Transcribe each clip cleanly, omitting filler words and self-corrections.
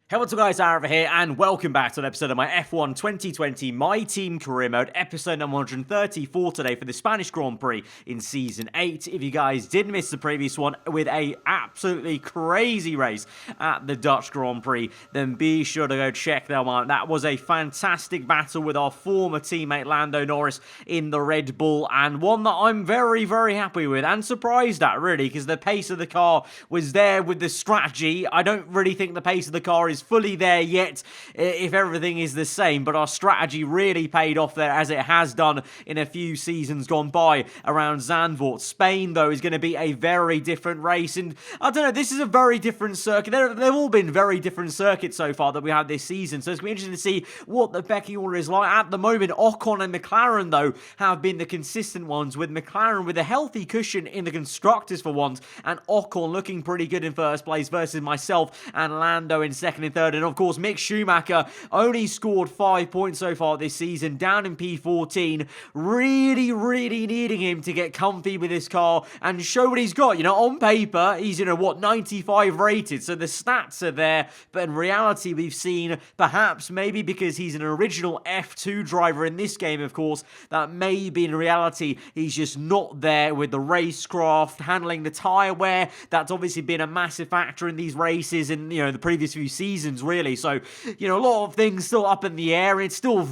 Hey, what's up guys, aarava here, and welcome back to an episode of my F1 2020 My Team Career Mode, episode number 134 today for the Spanish Grand Prix in Season 8. If you guys did miss the previous one with a absolutely crazy race at the Dutch Grand Prix, then be sure to go check that one out. That was a fantastic battle with our former teammate Lando Norris in the Red Bull, and one that I'm very, very happy with and surprised at, really, because the pace of the car was there with the strategy. I don't really think the pace of the car is fully there yet if everything is the same, but our strategy really paid off there, as it has done in a few seasons gone by around Zandvoort. Spain, though, is going to be a very different race, and I don't know, this is a very different circuit. They've all been very different circuits so far that we had this season, so it's going to be interesting to see what the pecking order is like. At the moment, Ocon and McLaren, though, have been the consistent ones, with McLaren with a healthy cushion in the constructors for once, and Ocon looking pretty good in first place versus myself and Lando in second and third. And of course, Mick Schumacher only scored 5 points so far this season, down in P14. Really needing him to get comfy with his car and show what he's got. You know, on paper, he's, 95 rated, so the stats are there, but in reality, we've seen, perhaps maybe because he's an original F2 driver in this game, of course, that maybe in reality, he's just not there with the racecraft, handling the tyre wear. That's obviously been a massive factor in these races in, the previous few seasons, really. So, a lot of things still up in the air. It's still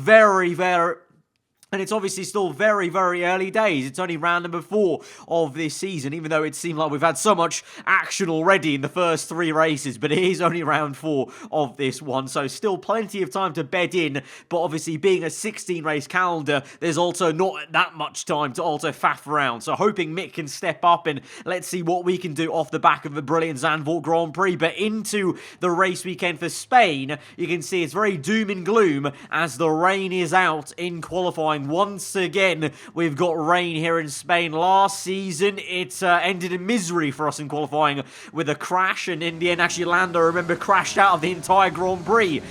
and it's obviously still very early days. It's only round number 4 of this season, even though it seemed like we've had so much action already in the first 3 races, but it is only round 4 of this one, so still plenty of time to bed in, but obviously being a 16-race calendar, there's also not that much time to also faff around, so hoping Mick can step up, and let's see what we can do off the back of the brilliant Zandvoort Grand Prix. But into the race weekend for Spain, you can see it's very doom and gloom as the rain is out in qualifying. Once again, we've got rain here in Spain. Last season, it ended in misery for us in qualifying with a crash, and in the end, actually, Lando, remember, crashed out of the entire Grand Prix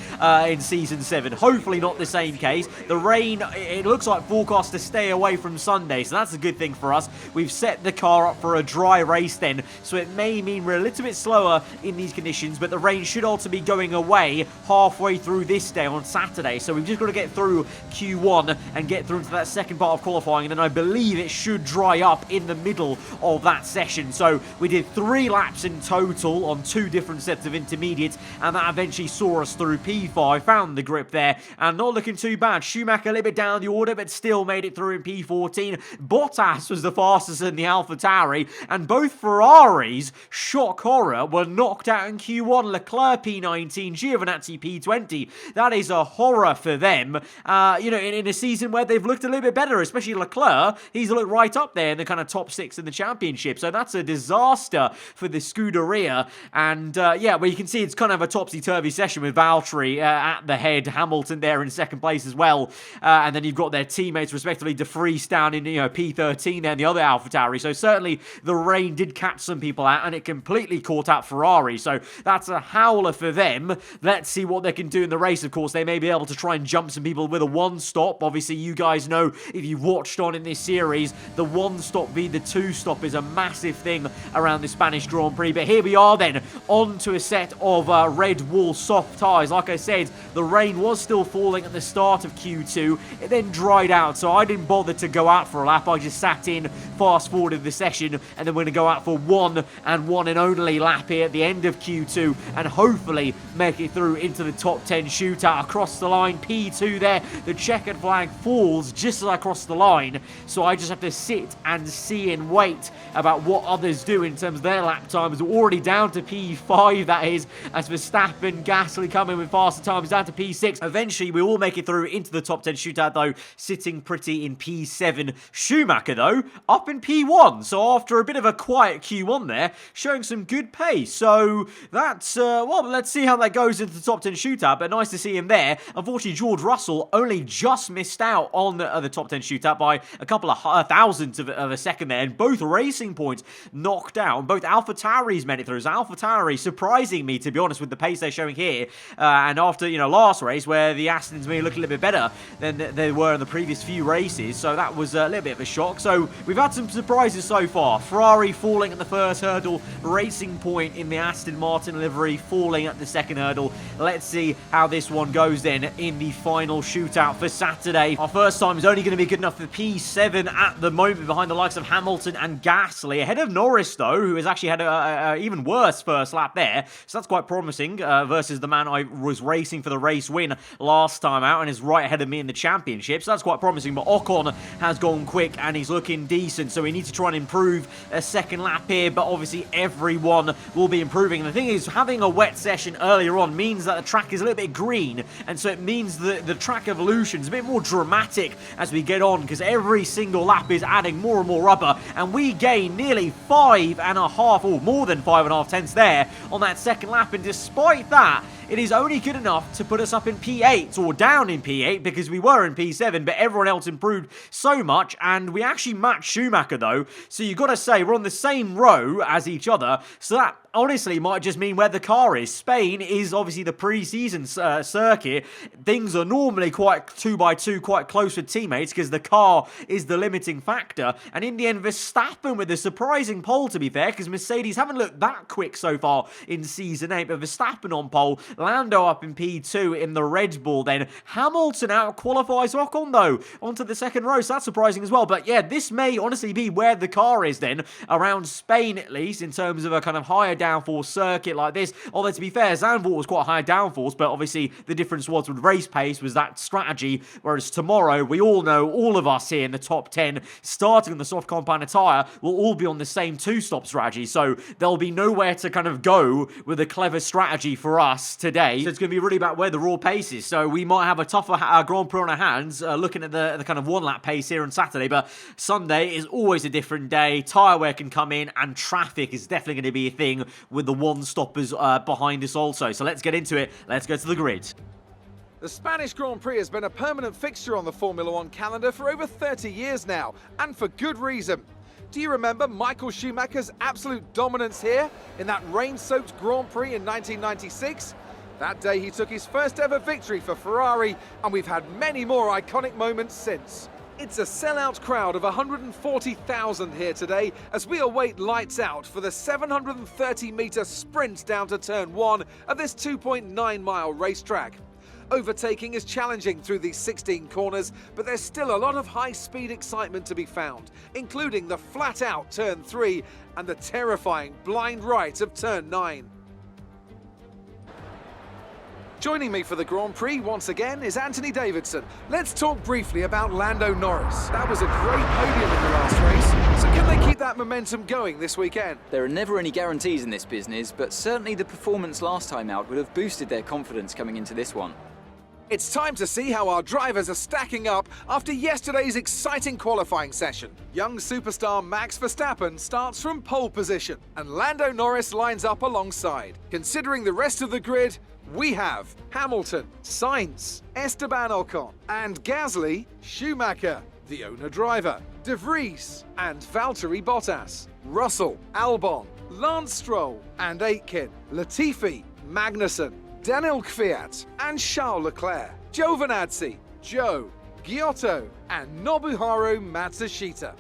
in Season 7. Hopefully not the same case. The rain, it looks like forecast to stay away from Sunday, so that's a good thing for us. We've set the car up for a dry race then, so it may mean we're a little bit slower in these conditions, but the rain should also be going away halfway through this day on Saturday, so we've just got to get through Q1 and get through into that second part of qualifying, and then I believe it should dry up in the middle of that session. So we did 3 laps in total on 2 different sets of intermediates, and that eventually saw us through P5, found the grip there, and not looking too bad. Schumacher a little bit down the order, but still made it through in P14. Bottas was the fastest in the AlphaTauri, and both Ferraris, shock horror, were knocked out in Q1. Leclerc P19, Giovinazzi P20. That is a horror for them. In a season where they've looked a little bit better, especially Leclerc. He's looked right up there in the kind of top 6 in the championship. So that's a disaster for the Scuderia. And well, you can see it's kind of a topsy-turvy session with Valtteri at the head, Hamilton there in second place as well. And then you've got their teammates, respectively, De Vries down in P13 there in the other AlphaTauri. So certainly the rain did catch some people out, and it completely caught out Ferrari. So that's a howler for them. Let's see what they can do in the race. Of course, they may be able to try and jump some people with a one-stop. Obviously, you guys know, if you've watched on in this series, the one-stop v the two-stop is a massive thing around the Spanish Grand Prix. But here we are then, on to a set of red wool soft tyres. Like I said, the rain was still falling at the start of Q2. It then dried out, so I didn't bother to go out for a lap. I just sat in, fast-forwarded the session, and then we're going to go out for one and only lap here at the end of Q2, and hopefully make it through into the top 10 shootout. Across the line, P2 there. The checkered flag falls just as I cross the line, so I just have to sit and see and wait about what others do in terms of their lap times. We're already down to P5, that is, as Verstappen, Gasly coming with faster times, down to P6. Eventually, we will make it through into the top 10 shootout, though, sitting pretty in P7. Schumacher, though, up in P1, so after a bit of a quiet Q1 there, showing some good pace. So that's, well, let's see how that goes into the top 10 shootout, but nice to see him there. Unfortunately, George Russell only just missed out on the top 10 shootout by a couple of thousandths of a second there, and both racing points knocked down. Both AlphaTauris made it through. AlphaTauri surprising me, to be honest, with the pace they're showing here, and after, last race where the Astons may look a little bit better than they were in the previous few races, so that was a little bit of a shock. So we've had some surprises so far. Ferrari falling at the first hurdle, Racing Point in the Aston Martin livery falling at the second hurdle. Let's see how this one goes then in the final shootout for Saturday. Our first time is only going to be good enough for P7 at the moment, behind the likes of Hamilton and Gasly. Ahead of Norris, though, who has actually had a even worse first lap there. So that's quite promising versus the man I was racing for the race win last time out and is right ahead of me in the championship. So that's quite promising. But Ocon has gone quick and he's looking decent. So we need to try and improve a second lap here. But obviously everyone will be improving. And the thing is, having a wet session earlier on means that the track is a little bit green. And so it means that the track evolution is a bit more dramatic as we get on, because every single lap is adding more and more rubber. And we gain nearly 5.5, or more than 5.5 tenths there on that second lap. And despite that, it is only good enough to put us up in P8 or down in P8, because we were in P7, but everyone else improved so much. And we actually matched Schumacher, though. So you've got to say we're on the same row as each other. So that honestly might just mean where the car is. Spain is obviously the pre-season circuit. Things are normally quite 2x2, quite close with teammates, because the car is the limiting factor. And in the end, Verstappen with a surprising pole, to be fair, because Mercedes haven't looked that quick so far in Season 8. But Verstappen on pole, Lando up in P2 in the Red Bull. Then Hamilton out-qualifies Ocon, though, onto the second row. So that's surprising as well. But yeah, this may honestly be where the car is then, around Spain at least, in terms of a kind of higher downforce circuit like this. Although, to be fair, Zandvoort was quite high downforce, but obviously the difference was with race pace was that strategy, whereas tomorrow, we all know, all of us here in the top 10, starting on the soft compound tyre, will all be on the same two-stop strategy, so there'll be nowhere to kind of go with a clever strategy for us today. So it's going to be really about where the raw pace is, so we might have a tougher Grand Prix on our hands, looking at the kind of one-lap pace here on Saturday, but Sunday is always a different day. Tyre wear can come in, and traffic is definitely going to be a thing with the one-stoppers behind us also. So let's get into it. Let's go to the grid. The Spanish Grand Prix has been a permanent fixture on the Formula One calendar for over 30 years now, and for good reason. Do you remember Michael Schumacher's absolute dominance here in that rain-soaked Grand Prix in 1996? That day he took his first ever victory for Ferrari, and we've had many more iconic moments since. It's a sellout crowd of 140,000 here today as we await lights out for the 730-metre sprint down to turn 1 of this 2.9-mile racetrack. Overtaking is challenging through these 16 corners, but there's still a lot of high-speed excitement to be found, including the flat-out turn 3 and the terrifying blind right of turn 9. Joining me for the Grand Prix once again is Anthony Davidson. Let's talk briefly about Lando Norris. That was a great podium in the last race, so can they keep that momentum going this weekend? There are never any guarantees in this business, but certainly the performance last time out would have boosted their confidence coming into this one. It's time to see how our drivers are stacking up after yesterday's exciting qualifying session. Young superstar Max Verstappen starts from pole position, and Lando Norris lines up alongside. Considering the rest of the grid, we have Hamilton, Sainz, Esteban Ocon, and Gasly, Schumacher, the owner-driver, De Vries, and Valtteri Bottas, Russell, Albon, Lance Stroll, and Aitken, Latifi, Magnussen, Daniel Kvyat, and Charles Leclerc, Giovinazzi, Zhou, Giotto, and Nobuharu Matsushita.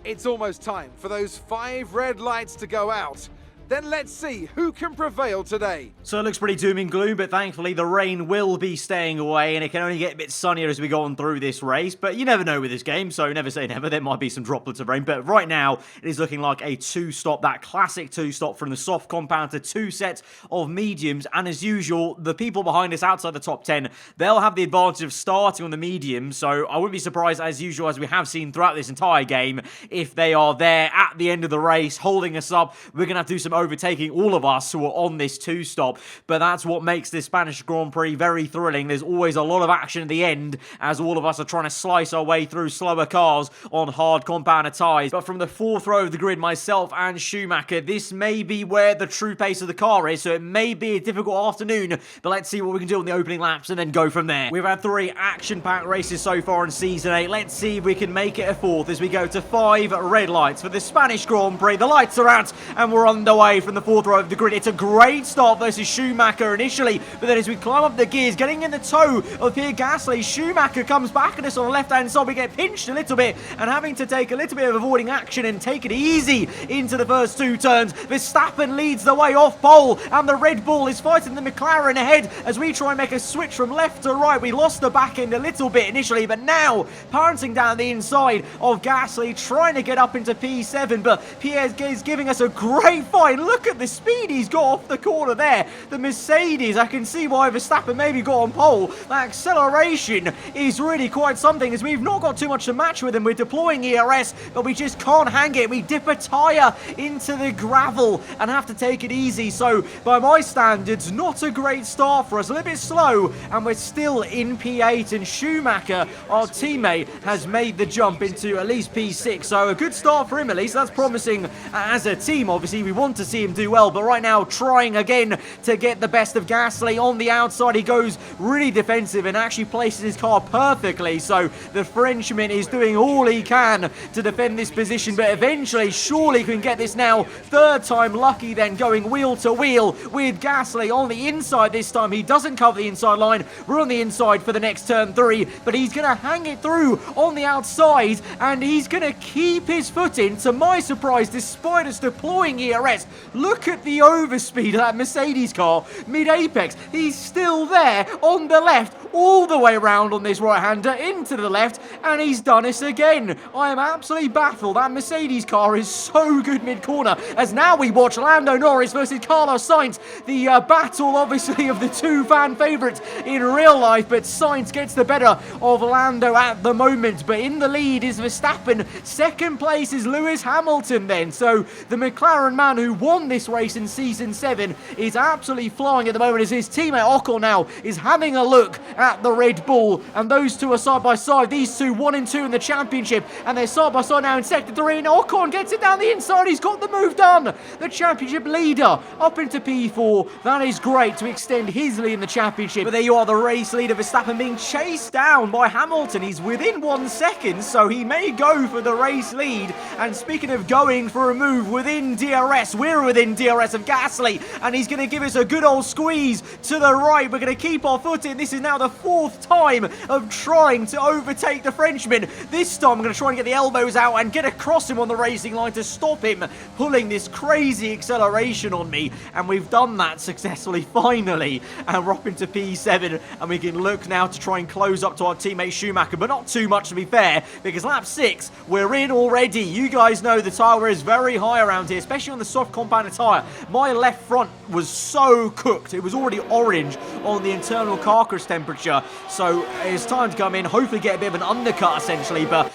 It's almost time for those 5 red lights to go out. Then let's see who can prevail today. So it looks pretty doom and gloom, but thankfully the rain will be staying away, and it can only get a bit sunnier as we go on through this race. But you never know with this game, so never say never. There might be some droplets of rain, but right now it is looking like a 2-stop, that classic 2-stop from the soft compound to 2 sets of mediums. And as usual, the people behind us outside the top 10, they'll have the advantage of starting on the medium. So I wouldn't be surprised, as usual, as we have seen throughout this entire game, if they are there at the end of the race holding us up. We're going to have to do some overtaking all of us who are on this two-stop. But that's what makes this Spanish Grand Prix very thrilling. There's always a lot of action at the end as all of us are trying to slice our way through slower cars on hard compounder tyres. But from the fourth row of the grid, myself and Schumacher, this may be where the true pace of the car is, so it may be a difficult afternoon, but let's see what we can do on the opening laps and then go from there. We've had 3 action-packed races so far in Season 8. Let's see if we can make it a 4th as we go to 5 red lights for the Spanish Grand Prix. The lights are out and we're underway from the 4th row of the grid. It's a great start versus Schumacher initially, but then as we climb up the gears, getting in the toe of Pierre Gasly, Schumacher comes back at us on the left-hand side. We get pinched a little bit and having to take a little bit of avoiding action and take it easy into the first 2 turns. Verstappen leads the way off pole and the Red Bull is fighting the McLaren ahead as we try and make a switch from left to right. We lost the back end a little bit initially, but now pouncing down the inside of Gasly, trying to get up into P7, but Pierre is giving us a great fight. Look at the speed he's got off the corner there. The Mercedes, I can see why Verstappen maybe got on pole. That acceleration is really quite something as we've not got too much to match with him. We're deploying ERS, but we just can't hang it. We dip a tyre into the gravel and have to take it easy. So by my standards, not a great start for us. A little bit slow, and we're still in P8, and Schumacher, our teammate, has made the jump into at least P6. So a good start for him at least. That's promising as a team. Obviously, we want to see him do well, but right now trying again to get the best of Gasly on the outside. He goes really defensive and actually places his car perfectly. So the Frenchman is doing all he can to defend this position, but eventually surely can get this now. 3rd time lucky then, going wheel to wheel with Gasly on the inside this time. He doesn't cover the inside line. We're on the inside for the next turn 3, but he's going to hang it through on the outside and he's going to keep his foot in, to my surprise, despite us deploying ERS. Look at the overspeed of that Mercedes car mid-apex. He's still there on the left, all the way around on this right-hander into the left, and he's done us again. I am absolutely baffled. That Mercedes car is so good mid-corner, as now we watch Lando Norris versus Carlos Sainz, the battle obviously of the 2 fan favourites in real life, but Sainz gets the better of Lando at the moment. But in the lead is Verstappen. 2nd place is Lewis Hamilton then. So the McLaren man who won this race in Season 7 is absolutely flying at the moment, as his teammate Ocon now is having a look at the Red Bull, and those two are side by side. These two 1 and 2 in the championship, and they're side by side now in Sector 3, and Ocon gets it down the inside. He's got the move done. The championship leader up into P4. That is great to extend his lead in the championship. But there you are, the race leader Verstappen being chased down by Hamilton. He's within 1 second, so he may go for the race lead. And speaking of going for a move within DRS, we're within DRS of Gasly, and he's going to give us a good old squeeze to the right. We're going to keep our foot in. This is now the 4th time of trying to overtake the Frenchman. This time I'm going to try and get the elbows out and get across him on the racing line to stop him pulling this crazy acceleration on me, and we've done that successfully finally, and we're up into P7, and we can look now to try and close up to our teammate Schumacher, but not too much to be fair, because lap 6 we're in already. You guys know the tyre is very high around here, especially on the soft compounder tyre. My left front was so cooked, it was already orange on the internal carcass temperature, so it's time to come in, hopefully get a bit of an undercut essentially. But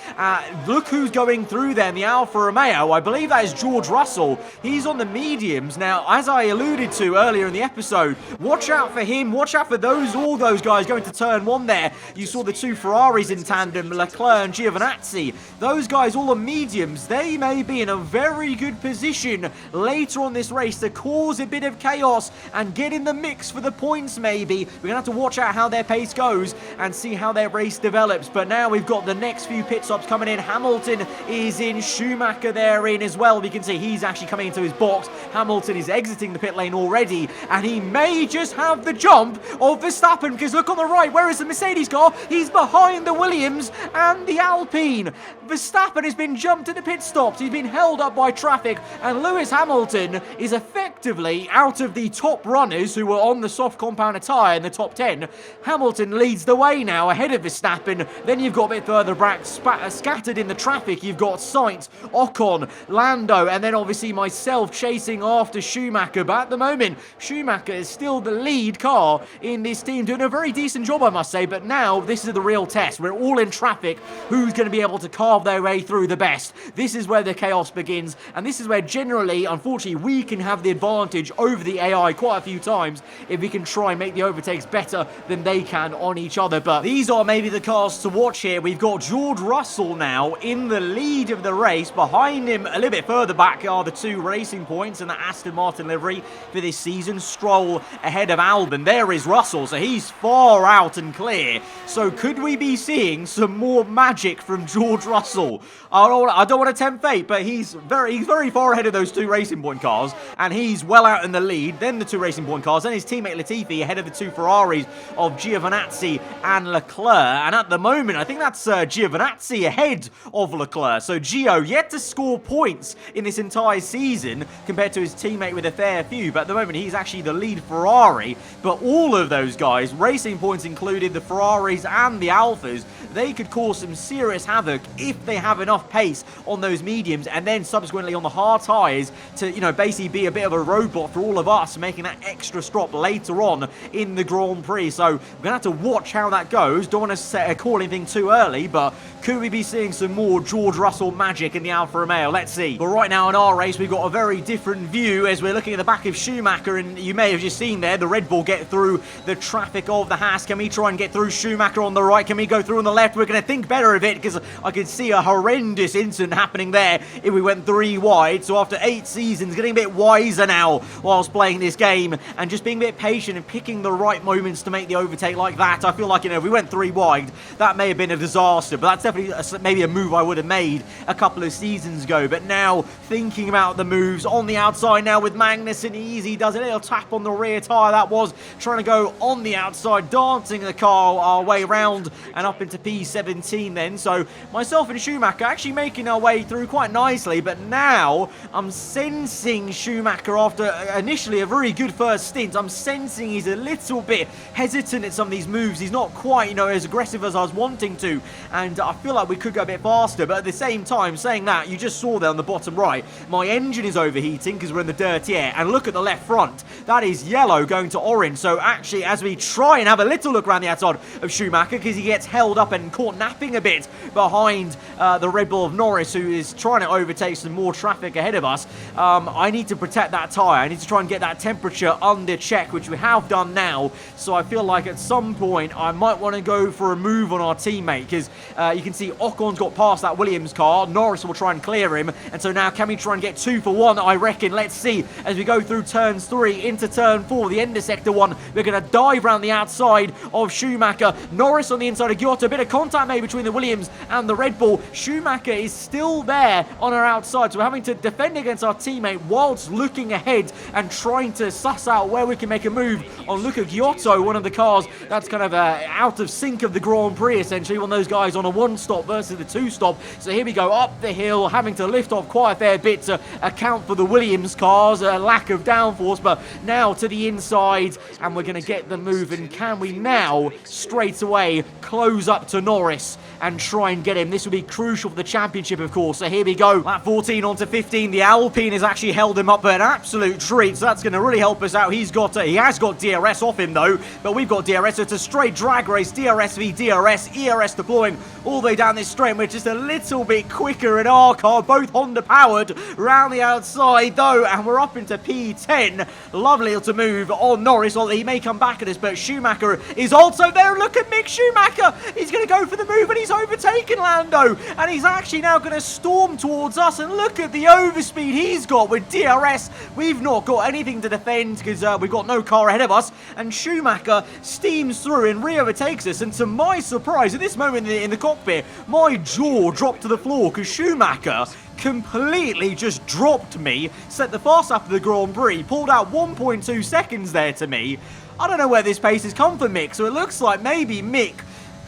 look who's going through there in the Alfa Romeo. I believe that is George Russell. He's on the mediums. Now, as I alluded to earlier in the episode, watch out for him, watch out for all those guys going to turn 1 there. You saw the 2 Ferraris in tandem, Leclerc and Giovinazzi. Those guys all on mediums. They may be in a very good position later on this race to cause a bit of chaos and get in the mix for the points maybe. We're going to have to watch out how their pace goes and see how their race develops. But now we've got the next few pit stops coming in. Hamilton is in, Schumacher there in as well. We can see he's actually coming into his box. Hamilton is exiting the pit lane already, and he may just have the jump of Verstappen, because look on the right, where is the Mercedes car? He's behind the Williams and the Alpine. Verstappen has been jumped at the pit stops. He's been held up by traffic, and Lewis Hamilton is effectively out of the top runners who were on the soft compounder tyre in the top 10. Hamilton Hamilton leads the way now ahead of Verstappen. Then you've got a bit further back, scattered in the traffic. You've got Sainz, Ocon, Lando, and then obviously myself chasing after Schumacher. But at the moment, Schumacher is still the lead car in this team, doing a very decent job, I must say. But now this is the real test. We're all in traffic. Who's going to be able to carve their way through the best? This is where the chaos begins, and this is where generally, unfortunately, we can have the advantage over the AI quite a few times if we can try and make the overtakes better than they can on each other. But these are maybe the cars to watch here. We've got George Russell now in the lead of the race. Behind him, a little bit further back, are the two Racing Points and the Aston Martin livery for this season. Stroll ahead of Albon. There is Russell, so he's far out and clear. So could we be seeing some more magic from George Russell? I don't want to tempt fate, but he's very far ahead of those two Racing Point cars, and he's well out in the lead. Then the two Racing Point cars, then his teammate Latifi ahead of the two Ferraris of Giovinazzi and Leclerc. And at the moment, I think that's Giovinazzi ahead of Leclerc. So Gio yet to score points in this entire season compared to his teammate with a fair few. But at the moment, he's actually the lead Ferrari. But all of those guys, Racing Points included, the Ferraris and the Alphas, they could cause some serious havoc if they have enough pace on those mediums, and then subsequently on the hard tyres to, you know, basically be a bit of a roadblock for all of us, making that extra stop later on in the Grand Prix. So we're going to have to watch how that goes. Don't want to call anything too early, but could we be seeing some more George Russell magic in the Alfa Romeo? Let's see. But right now in our race, we've got a very different view as we're looking at the back of Schumacher, and you may have just seen there the Red Bull get through the traffic of the Haas. Can we try and get through Schumacher on the right? Can we go through on the left? We're going to think better of it, because I could see a horrendous incident happening there if we went 3 wide. So after 8 seasons, getting a bit wiser now whilst playing this game and just being a bit patient and picking the right moments to make the overtake like that. I feel like, you know, if we went 3 wide, that may have been a disaster, but that's definitely maybe a move I would have made a couple of seasons ago. But now thinking about the moves on the outside now with Magnussen, easy does a little tap on the rear tyre. That was trying to go on the outside, dancing the car our way around and up into P17 then. So myself and Schumacher actually making our way through quite nicely, but now I'm sensing Schumacher, after initially a very good first stint, I'm sensing he's a little bit hesitant at some of these moves. He's not quite, you know, as aggressive as I was wanting to, and I feel like we could go a bit faster. But at the same time, saying that, you just saw there on the bottom right, my engine is overheating because we're in the dirty air, and look at the left front, that is yellow going to orange. So actually, as we try and have a little look around the outside of Schumacher, because he gets held up and caught napping a bit behind the Red Bull of Norris, who is trying to overtake some more traffic ahead of us, I need to protect that tyre. I need to try and get that temperature under check, which we have done now. So I feel like at some point I might want to go for a move on our teammate, because you can see Ocon's got past that Williams car. Norris will try and clear him, and so now can we try and get 2 for 1, I reckon. Let's see as we go through turns 3 into turn 4, the end of sector 1. We're going to dive around the outside of Schumacher. Norris on the inside of Giotto. A bit of contact made between the Williams and the Red Bull. Schumacher is still there on our outside, so we're having to defend against our teammate whilst looking ahead and trying to suss out where we can make a move on Luca Giotto, one of the cars that's kind of out of sync of the Grand Prix, essentially. One of those guys on a 1-stop versus the 2-stop. So here we go up the hill, having to lift off quite a fair bit to account for the Williams cars, a lack of downforce. But now to the inside, and we're going to get the move. And can we now straight away close up to Norris and try and get him? This will be crucial for the championship, of course. So here we go. Lap 14 on to 15. The Alpine has actually held him up, but an absolute treat. So that's going to really help us out. He has got DRS off him though, but we've got DRS. So it's a straight drag race. DRS v DRS. ERS deploying all the way down this straight. We're just a little bit quicker in our car, both Honda powered, round the outside though, and we're up into P10. Lovely to move on Norris, although he may come back at us, but Schumacher is also there. Look at Mick Schumacher. He's going to go for the move, and he's overtaken Lando, and he's actually now going to storm towards us. And look at the overspeed he's got with DRS. We've not got anything to defend because we've got no car ahead of us, and Schumacher steams through and re-overtakes us. And to my surprise, at this moment in the cockpit, my jaw dropped to the floor because Schumacher completely just dropped me, set the fast lap of the Grand Prix, pulled out 1.2 seconds there to me. I don't know where this pace has come from Mick, so it looks like maybe Mick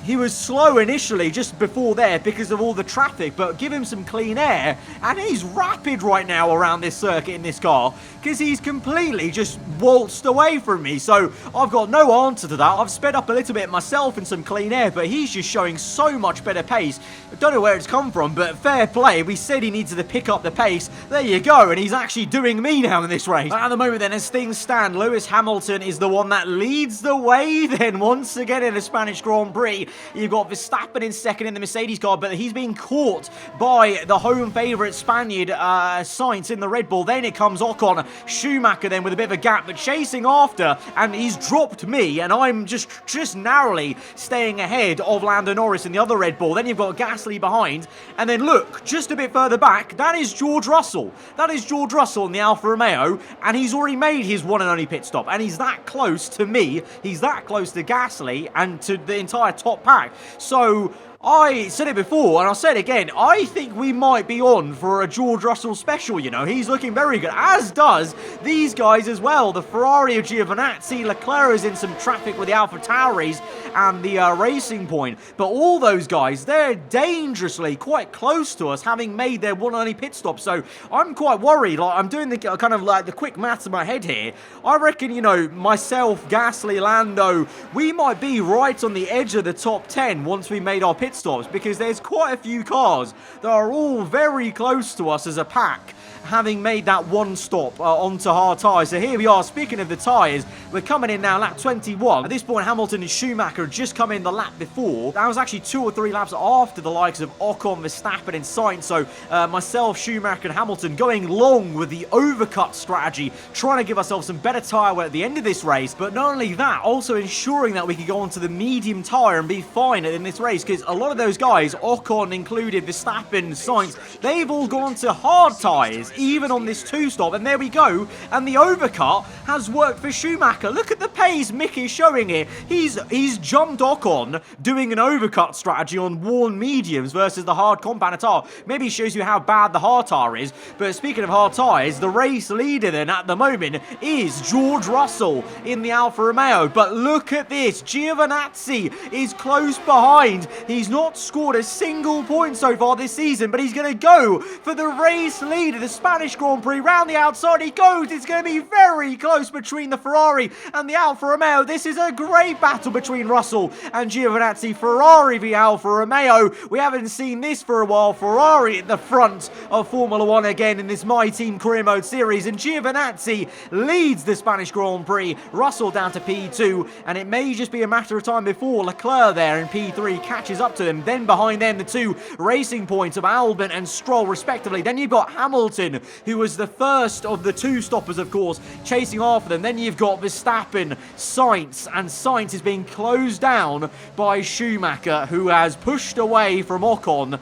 he was slow initially just before there because of all the traffic, but give him some clean air, and he's rapid right now around this circuit in this car because he's completely just waltzed away from me. So I've got no answer to that. I've sped up a little bit myself in some clean air, but he's just showing so much better pace. I don't know where it's come from, but fair play. We said he needed to pick up the pace. There you go, and he's actually doing me now in this race. At the moment then, as things stand, Lewis Hamilton is the one that leads the way then once again in the Spanish Grand Prix. You've got Verstappen in second in the Mercedes car, but he's being caught by the home favourite Spaniard, Sainz, in the Red Bull. Then it comes Ocon, Schumacher then with a bit of a gap, but chasing after, and he's dropped me, and I'm just narrowly staying ahead of Lando Norris in the other Red Bull. Then you've got Gasly behind, and then look, just a bit further back, that is George Russell. That is George Russell in the Alfa Romeo, and he's already made his one and only pit stop, and he's that close to me. He's that close to Gasly and to the entire top pack. So I said it before, and I'll say it again, I think we might be on for a George Russell special, you know. He's looking very good, as does these guys as well. The Ferrari of Giovinazzi, Leclerc is in some traffic with the AlphaTauris and the Racing Point. But all those guys, they're dangerously quite close to us, having made their one and only pit stop. So I'm quite worried. Like, I'm doing the kind of like the quick maths in my head here. I reckon, you know, myself, Gasly, Lando, we might be right on the edge of the top 10 once we made our pit stops, because there's quite a few cars that are all very close to us as a pack, having made that one stop onto hard tyres. So here we are, speaking of the tyres, we're coming in now, lap 21. At this point, Hamilton and Schumacher had just come in the lap before. That was actually 2 or 3 laps after the likes of Ocon, Verstappen and Sainz. So myself, Schumacher and Hamilton going long with the overcut strategy, trying to give ourselves some better tyre wear at the end of this race. But not only that, also ensuring that we could go onto the medium tyre and be fine in this race, because a lot of those guys, Ocon included, Verstappen, Sainz, they've all gone to hard tyres, even on this 2-stop, and there we go, and the overcut has worked for Schumacher. Look at the pace Mick is showing here. He's jumped Ocon doing an overcut strategy on worn mediums versus the hard compound tyre. Maybe shows you how bad the hard tyre is, but speaking of hard tyres, the race leader then at the moment is George Russell in the Alfa Romeo, but look at this, Giovinazzi is close behind. He's not scored a single point so far this season, but he's going to go for the race leader, the Spanish Grand Prix. Round the outside he goes. It's going to be very close between the Ferrari and the Alfa Romeo. This is a great battle between Russell and Giovinazzi. Ferrari v Alfa Romeo. We haven't seen this for a while. Ferrari at the front of Formula 1 again in this My Team Career Mode series, and Giovinazzi leads the Spanish Grand Prix. Russell down to P2, and it may just be a matter of time before Leclerc there in P3 catches up to them. Then behind them, the 2 racing points of Albon and Stroll respectively. Then you've got Hamilton, who was the first of the 2 stoppers, of course, chasing after them. Then you've got Verstappen, Sainz, and Sainz is being closed down by Schumacher, who has pushed away from Ocon.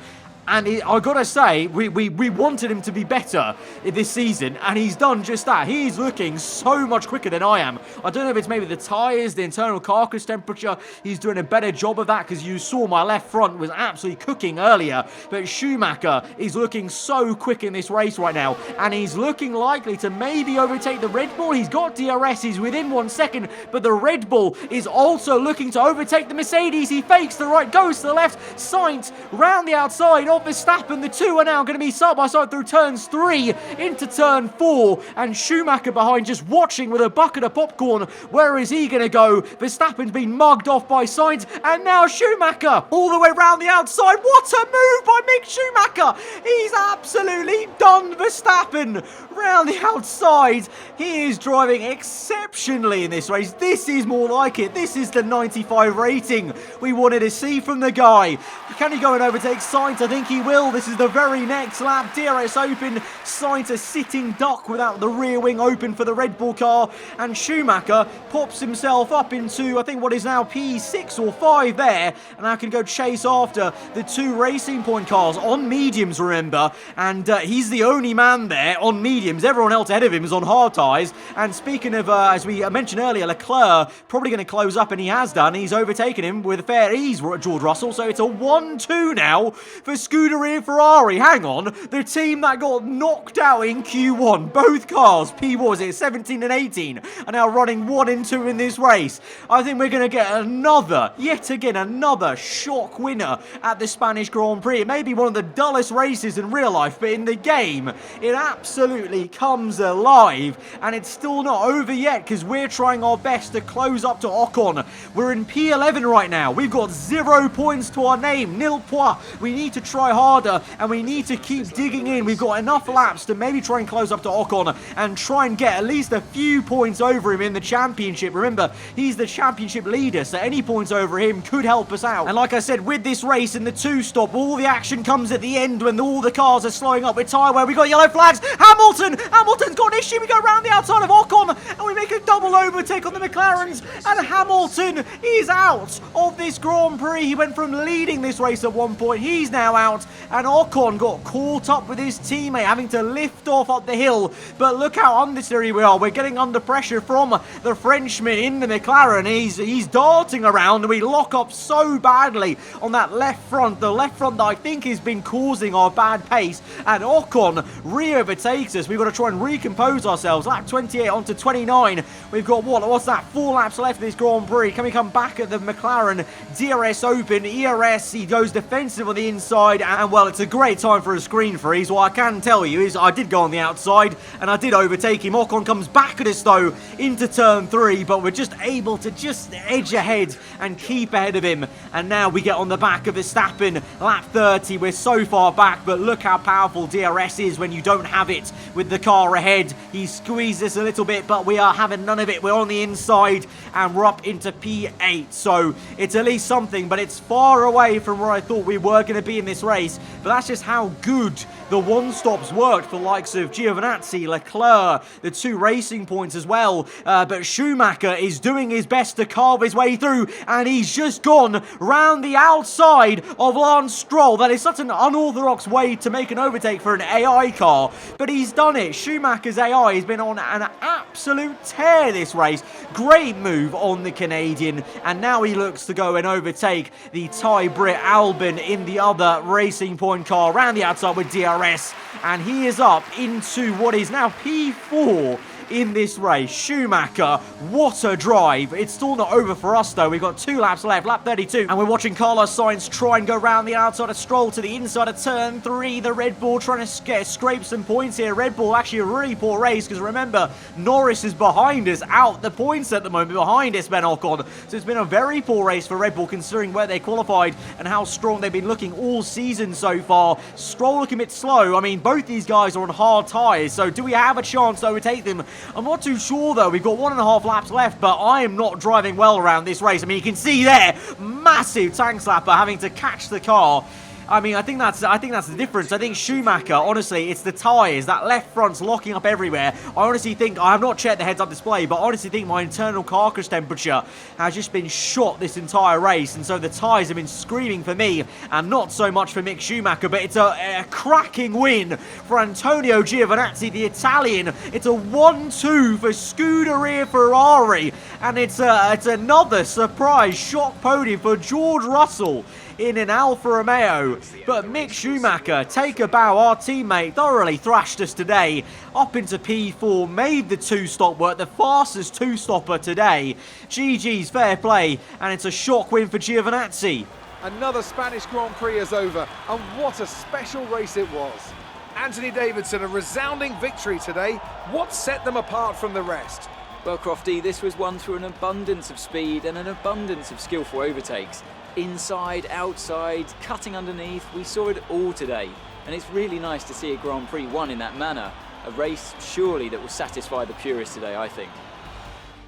And I gotta say, we wanted him to be better this season, and he's done just that. He's looking so much quicker than I am. I don't know if it's maybe the tyres, the internal carcass temperature. He's doing a better job of that, because you saw my left front was absolutely cooking earlier. But Schumacher is looking so quick in this race right now, and he's looking likely to maybe overtake the Red Bull. He's got DRS, he's within 1 second, but the Red Bull is also looking to overtake the Mercedes. He fakes the right, goes to the left. Sainz round the outside of Verstappen. The 2 are now going to be side by side through turns 3 into turn 4, and Schumacher behind just watching with a bucket of popcorn. Where is he going to go? Verstappen's been mugged off by Sainz, and now Schumacher all the way round the outside. What a move by Mick Schumacher! He's absolutely done Verstappen round the outside. He is driving exceptionally in this race. This is more like it. This is the 95 rating we wanted to see from the guy. Can he go and overtake Sainz? I think he will. This is the very next lap. DRS open. Sainz a sitting duck without the rear wing open for the Red Bull car. And Schumacher pops himself up into, I think, what is now P6 or 5 there. And I can go chase after the 2 Racing Point cars on mediums, remember. And he's the only man there on mediums. Everyone else ahead of him is on hard tyres. And speaking of, as we mentioned earlier, Leclerc probably going to close up, and he has done. He's overtaken him with fair ease, George Russell. So it's a 1-2 now for Scuderia Ferrari. Hang on, the team that got knocked out in Q1. Both cars, P was it 17 and 18, are now running 1 and 2 in this race. I think we're going to get yet again, another shock winner at the Spanish Grand Prix. It may be one of the dullest races in real life, but in the game, it absolutely comes alive. And it's still not over yet, because we're trying our best to close up to Ocon. We're in P11 right now. We've got 0 points to our name, nil points. We need to try harder, and we need to keep digging in. We've got enough laps to maybe try and close up to Ocon and try and get at least a few points over him in the championship. Remember, he's the championship leader, so any points over him could help us out. And like I said, with this race in the 2-stop, all the action comes at the end when all the cars are slowing up with tyre wear. We got yellow flags. Hamilton's got an issue. We go around the outside of Ocon, and we make a double overtake on the McLarens, and Hamilton is out of this Grand Prix. He went from leading this race at one point. He's now out, and Ocon got caught up with his teammate, having to lift off up the hill. But look how unnecessary we are. We're getting under pressure from the Frenchman in the McLaren. He's darting around, and we lock up so badly on that left front. The left front that I think has been causing our bad pace, and Ocon re-overtakes us. We've got to try and recompose ourselves. Lap 28 onto 29. We've got, what's that, 4 laps left of this Grand Prix. Can we come back at the McLaren DRS open? ERS, he goes defensive on the inside, and well, it's a great time for a screen freeze. What I can tell you is I did go on the outside, and I did overtake him. Ocon comes back at us, though, into turn 3, but we're just able to just edge ahead and keep ahead of him. And now we get on the back of Verstappen. Lap 30, we're so far back, but look how powerful DRS is when you don't have it with the car ahead. He squeezed us a little bit, but we are having none of it. We're on the inside, and we're up into P8, so it's at least something, but it's far away from where I thought we were going to be in this race. But that's just how good the one-stops worked for the likes of Giovinazzi, Leclerc, the 2 racing points as well. But Schumacher is doing his best to carve his way through, and he's just gone round the outside of Lance Stroll. That is such an unorthodox way to make an overtake for an AI car, but he's done it. Schumacher's AI has been on an absolute tear this race. Great move on the Canadian, and now he looks to go and overtake the Thai Brit Albon in the other racing point car around the outside with DRS, and he is up into what is now P4 in this race. Schumacher, what a drive. It's still not over for us, though. We've got 2 laps left, lap 32, and we're watching Carlos Sainz try and go around the outside of Stroll to the inside of turn 3. The Red Bull trying to scrape some points here. Red Bull actually a really poor race, because remember, Norris is behind us, out the points at the moment, behind us, Ben Ocon. So it's been a very poor race for Red Bull, considering where they qualified and how strong they've been looking all season so far. Stroll looking a bit slow. I mean, both these guys are on hard tyres, so do we have a chance to overtake them? I'm not too sure, though. We've got 1.5 laps left, but I am not driving well around this race. I mean, you can see there, massive tank slapper having to catch the car. I mean, I think that's the difference. I think Schumacher, honestly, it's the tyres. That left front's locking up everywhere. I honestly think, I have not checked the heads-up display, but I honestly think my internal carcass temperature has just been shot this entire race, and so the tyres have been screaming for me, and not so much for Mick Schumacher. But it's a cracking win for Antonio Giovinazzi, the Italian. It's a 1-2 for Scuderia Ferrari, and it's another surprise shock podium for George Russell in an Alfa Romeo. But Mick Schumacher, take a bow. Our teammate thoroughly thrashed us today, up into P4, made the 2-stop work, the fastest 2-stopper today. GG's, fair play, and it's a shock win for Giovinazzi. Another Spanish Grand Prix is over, and what a special race it was. Anthony Davidson, a resounding victory today. What set them apart from the rest? Well, Crofty, this was won through an abundance of speed and an abundance of skillful overtakes. Inside, outside, cutting underneath, we saw it all today. And it's really nice to see a Grand Prix won in that manner. A race, surely, that will satisfy the purists today, I think.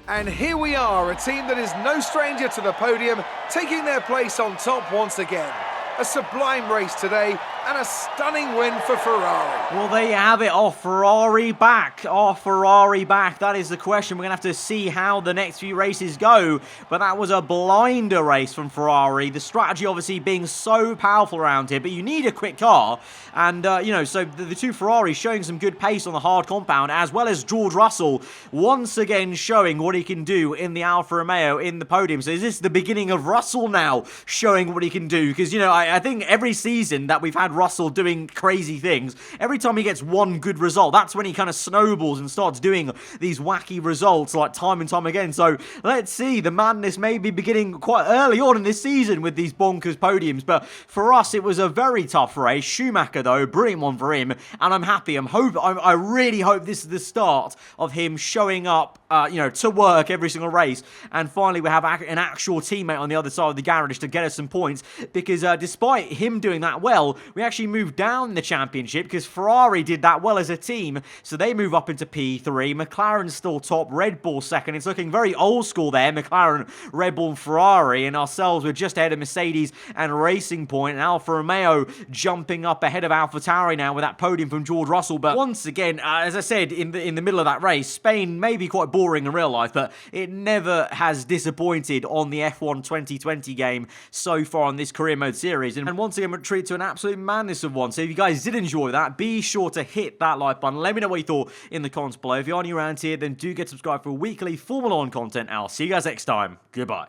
And here we are, a team that is no stranger to the podium, taking their place on top once again. A sublime race today, and a stunning win for Ferrari. Well, there you have it. Are Ferrari back? Are Ferrari back? That is the question. We're going to have to see how the next few races go. But that was a blinder race from Ferrari. The strategy obviously being so powerful around here. But you need a quick car. And, so the 2 Ferraris showing some good pace on the hard compound, as well as George Russell once again showing what he can do in the Alfa Romeo in the podium. So is this the beginning of Russell now showing what he can do? Because, I think every season that we've had Russell doing crazy things. Every time he gets one good result, that's when he kind of snowballs and starts doing these wacky results like time and time again. So let's see, the madness may be beginning quite early on in this season with these bonkers podiums, but for us it was a very tough race. Schumacher though, brilliant one for him, and I'm happy. I really hope this is the start of him showing up, to work every single race, and finally we have an actual teammate on the other side of the garage to get us some points, because despite him doing that well, we actually moved down the championship because Ferrari did that well as a team, so they move up into P3. McLaren's still top, Red Bull second. It's looking very old school there, McLaren, Red Bull, and Ferrari, and ourselves we're just ahead of Mercedes and Racing Point, and Alfa Romeo jumping up ahead of AlphaTauri now with that podium from George Russell. But once again, as I said in the middle of that race, Spain may be quite boring in real life, but it never has disappointed on the F1 2020 game so far on this career mode series. And once again, we're treated to an absolute madness of one. So if you guys did enjoy that, be sure to hit that like button. Let me know what you thought in the comments below. If you are new around here, then do get subscribed for weekly Formula 1 content. I'll see you guys next time. Goodbye.